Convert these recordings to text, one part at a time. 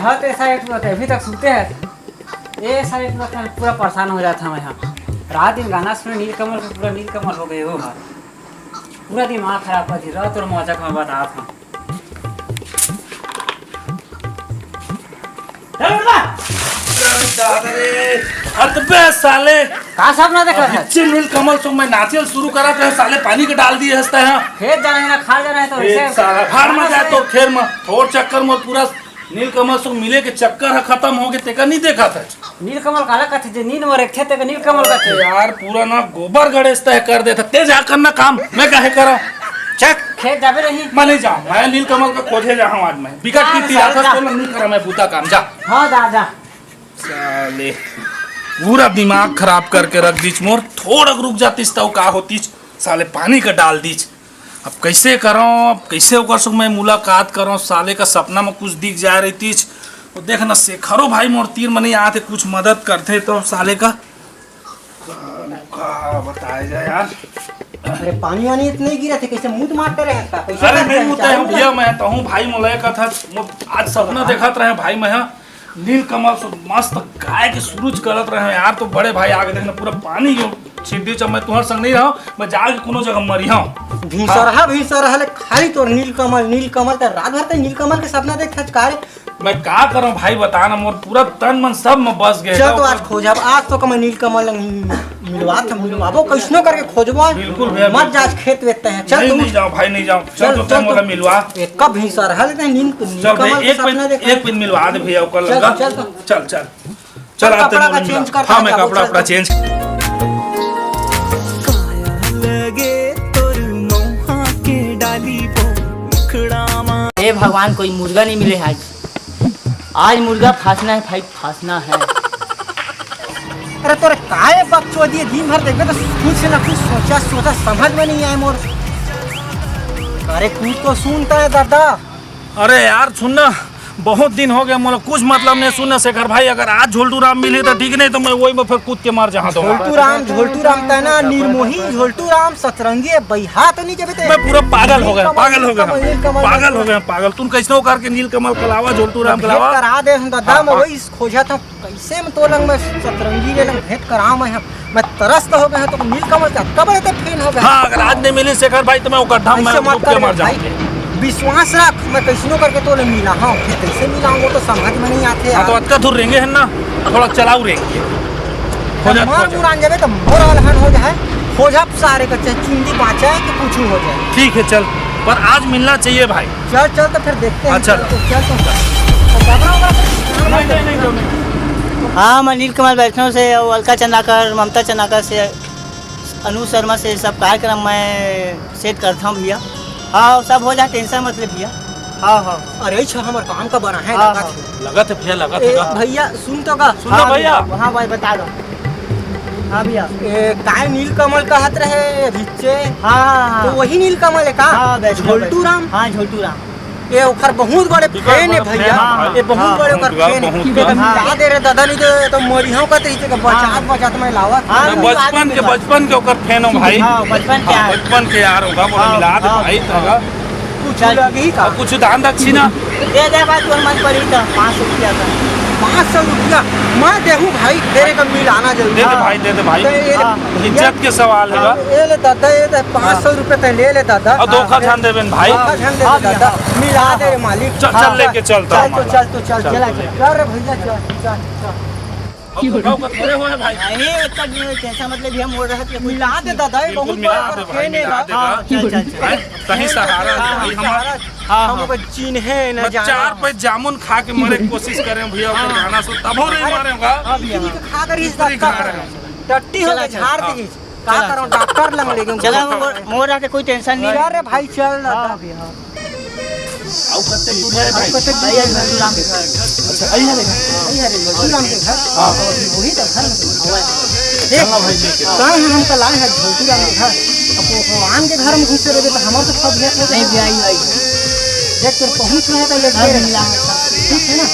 यहाँ तो ऐसा एक होता है, अभी तक सुनते हैं ये सारे पूरा परेशान हो जाता मैं यहाँ। रात दिन गाना सुने नीलकमल को, पूरा नीलकमल हो गए हो भाई, पूरा दिमाग खराब कर दिया। रात और मौजा का बता था साले का सपना देखा है? नीलकमल तो मैं नाचियल शुरू करा था, साले पानी के डाल दिए हंसता है। खेत जाना है ना खा जाना है तो ऐसे साला फाड़ में जाए तो खेर में थोड़ चक्कर में पूरा नीलकमल से मिले के चक्कर है खत्म हो गए। तेका नहीं देखा था नीलकमल काला का थे नींद में रखे थे नीलकमल का थे यार, पूरा ना गोबर गणेश तय कर देता। तेज आ करना काम मैं काहे करा चक खेत जाबे रही। मैं नहीं जाऊँ, मैं नीलकमल का खोजे जा आज मैं बिकट की थी आकाश तो नहीं करा मैं बूता काम जा। हाँ दादा साले पूरा दिमाग खराब करके रख दीच मोर। थोड़ा रुक जातीस तो का होतीच, साले पानी का डाल दीच। अब कैसे करो, अब कैसे कर सकूँ मैं मुलाकात करो। साले का सपना में कुछ दिख जा रही थी तो देखना शेखरो भाई मोर तीर में नहीं आते कुछ मदद करते तो साले का बताया जाए यार। अरे पानी वानी इतने गिरा थे, कैसे मुंह मारते रहे का? अरे नहीं मुझे हूँ भैया, मैं तो हूँ भाई मोलय का था आज सपना देखत रहे भाई मैं नीलकमल से मस्त गाय के सूरज करत रहे यार। तो बड़े भाई आगे देखना पूरा पानी छिड़ी चम मैं तुम्हारे संग नहीं रहा, मैं जाके कोनो जगह मरी हूँ। भीसरहा ले खाली तो नीलकमल नीलकमल तो रात भर तो नीलकमल के सपना देख का मैं का करूं भाई बताना, मोर पूरा तन मन सब में बस गए। चल तो आज खोजब, आज तो मैं नीलकमल मिलवाबो कैसनो करके खोजबो। बिल्कुल भैया मत जा खेत वेते हैं। चल नहीं जाओ भाई नहीं जाओ, चल तो मोला मिलवा। एक कब भीसरहा ले नीलकमल के सपना देख एक पिन मिलवा दे भैया ओकर लगा। चल चल चल आते कपड़ा चेंज कर। हां मैं कपड़ा चेंज हे भगवान कोई मुर्गा नहीं मिले आज मुर्गा फांसना है भाई, फांसना है। अरे तोरे काहे बकचोदी दिए दिन भर देखबे तो कुछ ना कुछ सोचा समझ में नहीं आए मोर। अरे कुछ तो सुनता है दादा। अरे यार सुनना, बहुत दिन हो गया मोला कुछ मतलब नहीं सुनना शेखर भाई। अगर आज झोल्टू राम मिले तो ठीक, नहीं तो मैं वही में फिर कूद के मार जहाँ तो झोल्टू राम तना निर्मोही झोल्टू राम सतरंगी बहिहा तो नहीं जबे। मैं पूरा पागल हो गया पागल। तुम कैसे करके नीलकमल कलावा झोल्टू राम कलावा करा दे हम दादा। मैं वही खोजा था कैसे में तो लंग में सतरंगी ले लंग भेंट करा मैं तरस हो गया तो नीलकमल का कब रहते फेन हो गया। हां अगर आज नहीं मिले शेखर भाई तो मैं वो गड्ढा में कूद के मर जाऊंगा। विश्वास रख, मैं कैसनो करके तो ले मिला। हाँ कैसे मिला वो तो समझ में नहीं आते। तो अटका दूर रहेंगे है ना, थोड़ा चलाऊ रहेंगे मार मुरान जावे तो मोर अलहन हो जाए। खोजा सारे का चाहे चुंदी बाँचा है कि कुछ हो जाए। ठीक है चल, पर आज मिलना चाहिए भाई। चल तो फिर देखते हैं। चल हाँ मैं नीलकमल वैष्णव से, अलका चंदाकर, ममता चंदाकर से, अनु शर्मा से सब कार्यक्रम मैं सेट करता हूँ भैया। हाँ सब हो जाए, टेंशन मत ले भैया। हाँ अरे अच्छा हमारे काम का बना है। लगा थे भैया लगा थे भैया सुन तो का सुन भैया। हाँ भाई बता दो। हाँ भैया काय नीलकमल कहत रहे रिचे। हाँ तो वही नीलकमल है का? झोल्टू राम। हाँ झोल्टू राम ये ओखर बहुत बड़े फैन है भैया। ये बहुत बड़े ओखर फैन है। मिला दे रे दादा नहीं तो मरियो का तरीके का बचात में लावा। बचपन के ओकर फैन हो भाई। बचपन के यार होगा वो मिला दे भाई। कुछ लगी का कुछ दान दक्षिणा दे भाई तो मन पड़ी था 500 रुपया का। 500 रुपया मैं देहूँ भाई, तेरे का मिलाना जरूरी। दे दे भाई इज्जत के सवाल है। ये ले दादा, ये 500 रुपये तो ले ले दादा। और धोखा ध्यान देवे भाई, दादा मिला दे मालिक। चल लेके चलता चल रे भैया चल। थोड़े हो भाई कैसा मतलब हम बोल रहे थे मिला दे दादा। बहुत कहीं सहारा हमको चीन है न 4 पैसे जामुन खा के मरे की कोशिश करें भैया। गाना सो तब हो नहीं मारेगा खा कर इस टट्टी हो गई झाड़ दी का करो डॉक्टर लंग ले गए। चला मोर रहा कोई टेंशन नहीं। अरे भाई चल दादा। आओ करते तू है भाई। भैया झोल्टू राम के घर। अच्छा आई है झोल्टू राम के घर। हां वही तो घर देख भाई कहां हम तो लाए हैं झोल्टू राम के घर। अब भगवान के घर में घुसे रहे तो हमार तो सब भेंट नहीं भी आई देख तो पहुंच रहे तो लेट गए मिला ठीक है ना।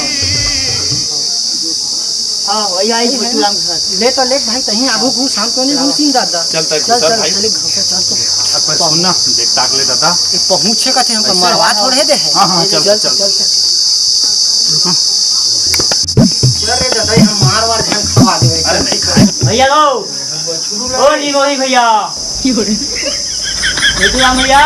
हां वही आई झोल्टू राम के घर। ले तो लेट भाई कहीं आगू घुस हम तो नहीं घुसिन दादा। चलता चल भाई चल तो अपन सुनना देख ताक ले दादा। ये पहुंचे का थे हम तो मरवा थोड़े दे है। हां चल रुको भैया लो ओ नी गोरी भैया ये तो राम भैया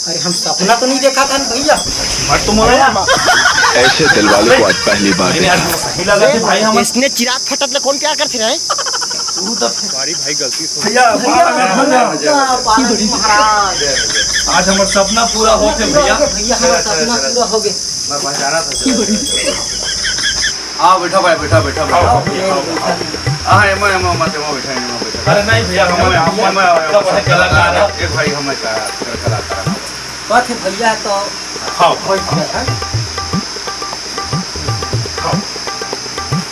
अरे हम सपना तो नहीं देखा था भैया। मत तुम ऐसे दिल वाले को आज पहली बार देखा। सही लगा कि भाई हम इसने चिराग फटत ले कौन क्या करते रहे? भैया महाराज आज हमारा सपना पूरा हो के भैया भैया हमारा सपना पूरा हो गया। मैं पहचाना था। हाँ बैठा भाई बैठा बैठा हाँ एमा एमा मत एमा बैठा एमा बैठा। अरे नहीं भैया हमारे कलाकार है। एक भाई हमें कलाकार बात है भैया तो खाओ कोई है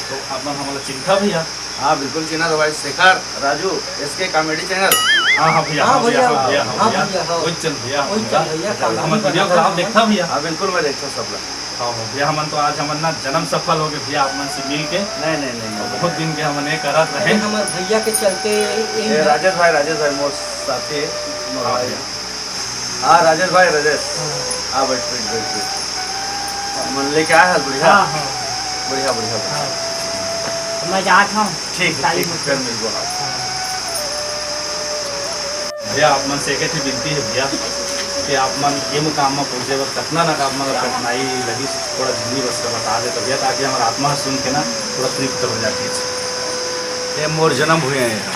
तो आप हमारा चिंता भैया। हाँ बिल्कुल चिन्हा तो भाई शेखर राजू इसके कॉमेडी चैनल। हाँ हाँ भैया हाँ भैया, भैया हाँ भैया, हाँ। वही चल भैया वही चल भैया, हम वीडियो खराब देखता भैया। हाँ बिल्कुल मैं देखता हूँ सब लोग। हाँ भैया हमन तो आज हमन ना जन्म सफल हो गए भैया आप मन से मिल के। नहीं बहुत दिन के हमन ये करत रहे। हमारे भैया के चलते ये राजेश भाई मोर साथी है मोर हाँ भाई। भैया। हाँ राजेश हाँ बैठ मन लेके आया है बढ़िया हाँ बढ़िया बढ़िया। मैं जात हूँ ठीक है फिर मिल बोला। भैया आप मन से एक ही विनती है भैया कि आप मन ये मुकाम में पहुँचे वक्त कितना ना काम में कठिनाई लगी थोड़ा जिंदगी बस का बता दे तो भैया ताकि हमारा आत्मा सुन के ना थोड़ा तृप्त हो जाती है। ये मोर जन्म हुए हैं यहाँ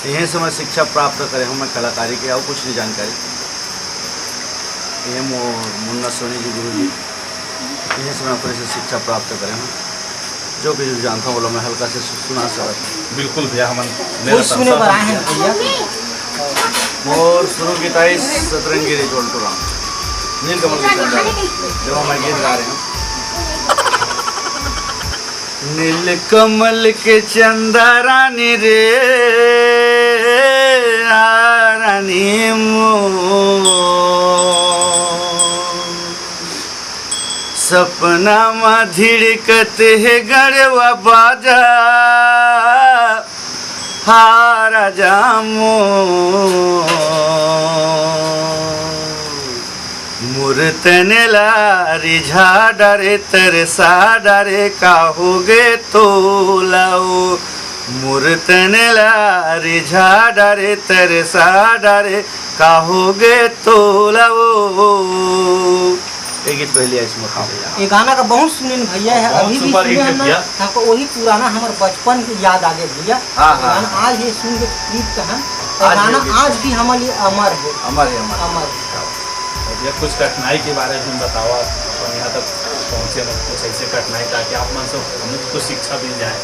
यहीं से मैं शिक्षा प्राप्त करे हूँ मैं कलाकारी की और कुछ नहीं जानकारी। ये मोर मुन्ना सोनी जी गुरु जी यहीं से मैं अपने से शिक्षा प्राप्त करे हूँ जो भी जानता हूँ बोलो मैं हल्का से सुना सकता। बिल्कुल भैया हम कोई सुने पर आए हैं भैया। मोर शुरू की ताईस सतरंगी रिजोल तो राम नीलकमल की चंदा जब मैं गीत गा रहे हैं। नीलकमल के चंदा रानी रे रानी सपना में धिड़कत है गड़वा बाजा हारा जामो मुरतन लारी झाडरे तरसा डरे काहोगे तो लाओ मुरतन लारी झाडरे तरसा डरे काहोगे तो लाओ। एक गीत पहले इसमें ये गाना का बहुत सुने भैया है बहुत अभी भी सुपर सुने हिट है हैं ना भैया। हमको वही पुराना हमारे बचपन की याद आ गई भैया। हाँ, हाँ, गाना आज ये सुन के प्रीत का है और आज भी गाना गीत आज भी हमारे लिए अमर है हमारे अमर। भैया कुछ कठिनाई के बारे में बताओ अपन यहाँ तक पहुँचे कुछ ऐसे कठिनाई ताकि आप मन से हमें कुछ शिक्षा मिल जाए।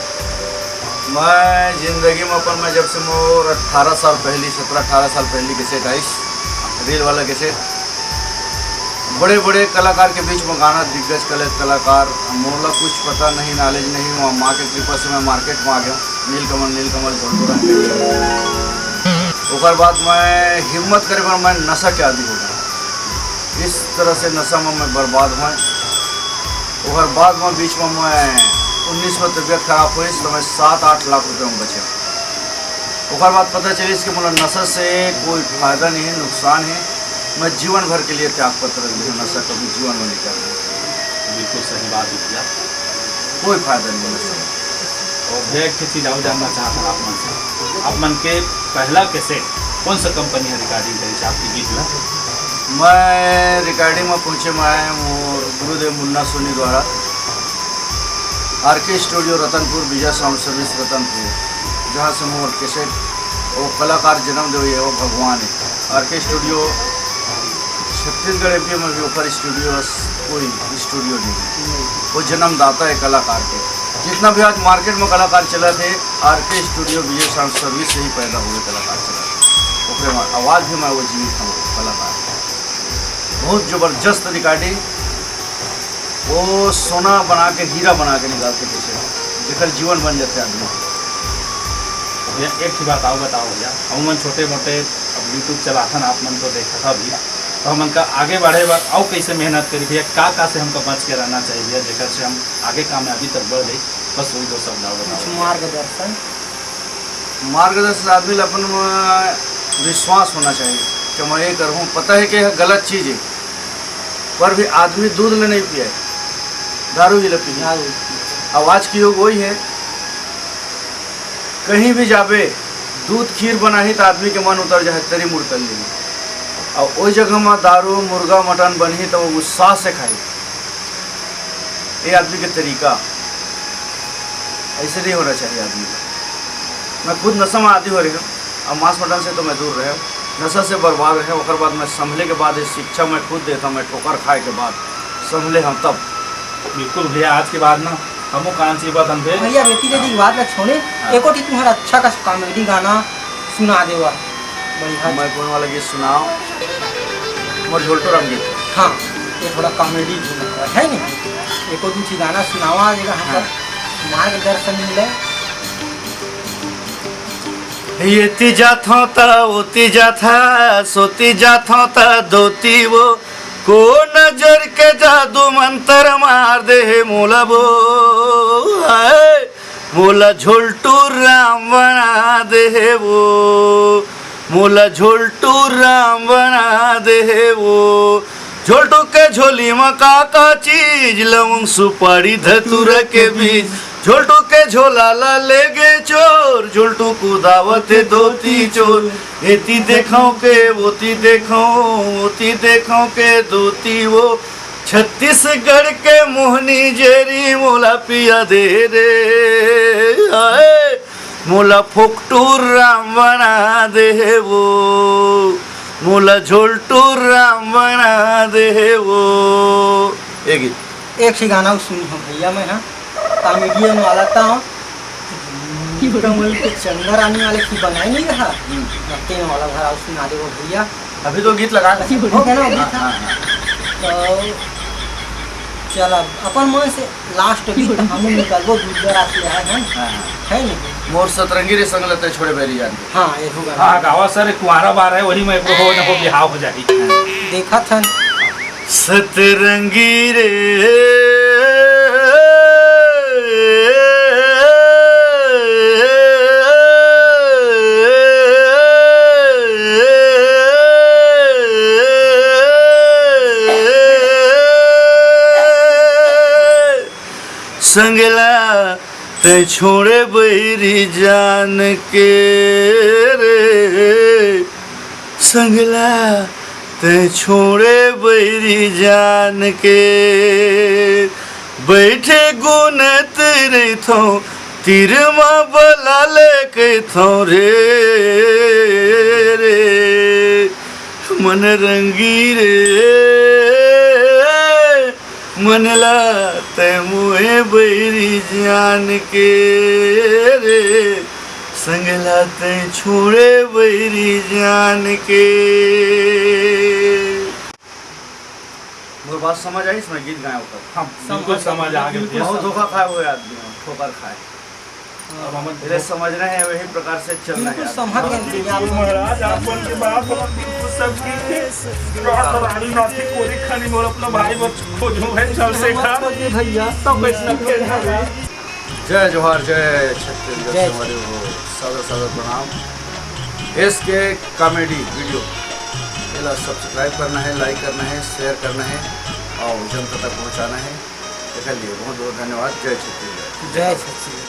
मैं जिंदगी में अपन मैं जब से मोर 18 साल पहली 17-18 साल पहली कैसेट आई रील वाला कैसेट बड़े बड़े कलाकार के बीच में गाना दिग्गज कलाकार मोला कुछ पता नहीं नॉलेज नहीं हुआ माँ के कृपा से मैं मार्केट में आ गया नीलकमल उसके बाद मैं हिम्मत करे पर मैं नशा के आदि हो गया। इस तरह से नशा में मैं बर्बाद हुआ। उसके बाद में बीच में मैं 19 में तबीयत खराब हुई तो मैं 7-8 लाख रुपये में बचा। उसके बाद पता चली इसके मतलब नशा से कोई फायदा नहीं है नुकसान है। मैं जीवन भर के लिए त्याग पत्र लिखूँ नशा कभी जीवन में नहीं करना। बिल्कुल सही बात है भैया कोई फायदा नहीं नशा। और भैया एक चीज़ और जानना चाहता हूँ आप मन से आप मन के पहला कैसेट कौन सा कंपनी है रिकॉर्डिंग करी आपके गीत में? मैं रिकॉर्डिंग में पहुँचे मैं मोर गुरुदेव मुन्ना सोनी द्वारा RK स्टूडियो रतनपुर विजय साउंड सर्विस रतनपुर जहाँ से मोर कैसेट वो कलाकार जन्म दे है वो भगवान है। RK स्टूडियो छत्तीसगढ़ MP में भी ऊपर स्टूडियो कोई स्टूडियो नहीं वो जन्मदाता है कलाकार के। जितना भी आज मार्केट में कलाकार चला थे RK स्टूडियो विजय साउंड सर्विस से ही पैदा हुए कलाकार चला थे। ओकरे आवाज़ भी मैं वो जीवित हूँ कलाकार बहुत ज़बरदस्त रिकॉर्डिंग वो सोना बना के हीरा बना के निकालते कैसे जेकर जीवन बन जाते आदमी। भैया एक ही बात आओ बताओ भैया हम मन छोटे मोटे अब यूट्यूब चलाथन आप मन तो देखा था भी तो हमन का आगे बढ़े बार आओ कैसे मेहनत करी भैया का से हमको बच के रहना चाहिए भैया जेकर से हम आगे कामयाबी तक बढ़ गई बस वही दो शब्द आओ कुछ बताओ। मार्गदर्शन मार्गदर्शन आदमी ला अपन विश्वास होना चाहिए कि मैं ये करूँ। पता है कि यह गलत चीज़ है, पर भी आदमी दूध ले नहीं पिए, दारू ही ले पिए। अब आज की युग वही है, कहीं भी जावे दूध खीर बना ही तो आदमी के मन उतर जाए, तरी मुड़ कर ली। और वही जगह में दारू मुर्गा मटन बनी तो वो उत्साह से खाई। ये आदमी के तरीका ऐसे नहीं होना चाहिए आदमी का। मैं खुद नशा में आदी हो रही हूँ, और मांस मटन से तो मैं दूर रहे, नशा से बर्बाद रहे। और बाद मैं संभले के बाद इस शिक्षा मैं खुद देता हूँ, मैं ठोकर खाए के बाद संभले हम तब। बिल्कुल भैया, आज के बाद ना हमो कान सी बात हम भैया बेटी की बात ना छोड़े, एको ठी तुम्हारा अच्छा का कॉमेडी गाना सुना देवा। बढ़िया मैं कौन वाला गीत सुनाओ? मोर झोलटो राम गीत। हाँ, ये थोड़ा कॉमेडी है नहीं, एको दूसरी गाना सुनावा देगा हमको मार्गदर्शन मिले। येती जात होता ओती जाता सोती जात होता दोती वो को नजर के जादू मंत्र मार दे मोला वो हाय मोला झोलटू राम बना दे वो मोला झोलटू राम बना दे वो झोलटू के झोली में का चीज लवंग सुपारी धतूर के बीज झोलटू के झोला ला ले गे चोर झोलटू को दावत दोती चोर एती देखो के वोती देखो के दोती वो छत्तीसगढ़ के मोहनी जेरी मोला पिया दे रे आए मोला फोकटू राम बना दे वो मोला झोलटू राम बना दे वो। एक ही गाना सुनी हम भैया मैं ना कॉमेडियन वाला था कमल के चंदर आने वाले की बनाई नहीं रहा नक्के वाला भरा सुना दे वो भैया। अभी तो गीत लगा हो गया ना अभी था तो चल अपन मन से लास्ट गीत हम निकालबो दूसरा से आए हैं है नहीं मोर सतरंगी रे संग लते छोड़े बेरी जान। हाँ ये होगा। हाँ गावा सर कुआरा बार है वही में हो न हो बिहाव हो जाही। देखा था सतरंगी रे संगला ते छोड़े बैरी जान के रे संगला ते छोड़े बैरी जान के बैठे गुनत रे थो तीर माँ बला ले के थो रे मन रंगी रे मनला ते मुहे बैरी जान के रे संगला ते छोड़े बैरी जान के। बात समझ आई इसमें गीत गाया ऊपर? हाँ बिल्कुल समझ आ गया। बहुत धोखा खाए हुए आदमी ठोकर खाए, अब हम धीरे समझ रहे हैं, वही प्रकार से चलना है। समझ गए महाराज आपन के बाप सब की रानी नाथी कोरी खानी मोर अपना भाई वो खोजू है चल से खा भैया सब कैसे खेलना है। जय जोहार, जय छत्तीसगढ़ से हमारे वो सादर सादर प्रणाम। इसके कॉमेडी वीडियो पहला सब्सक्राइब करना है, लाइक करना है, शेयर करना है और जनता तक पहुंचाना है। इसके लिए बहुत बहुत धन्यवाद। जय छत्तीसगढ़। जय छत्तीसगढ़।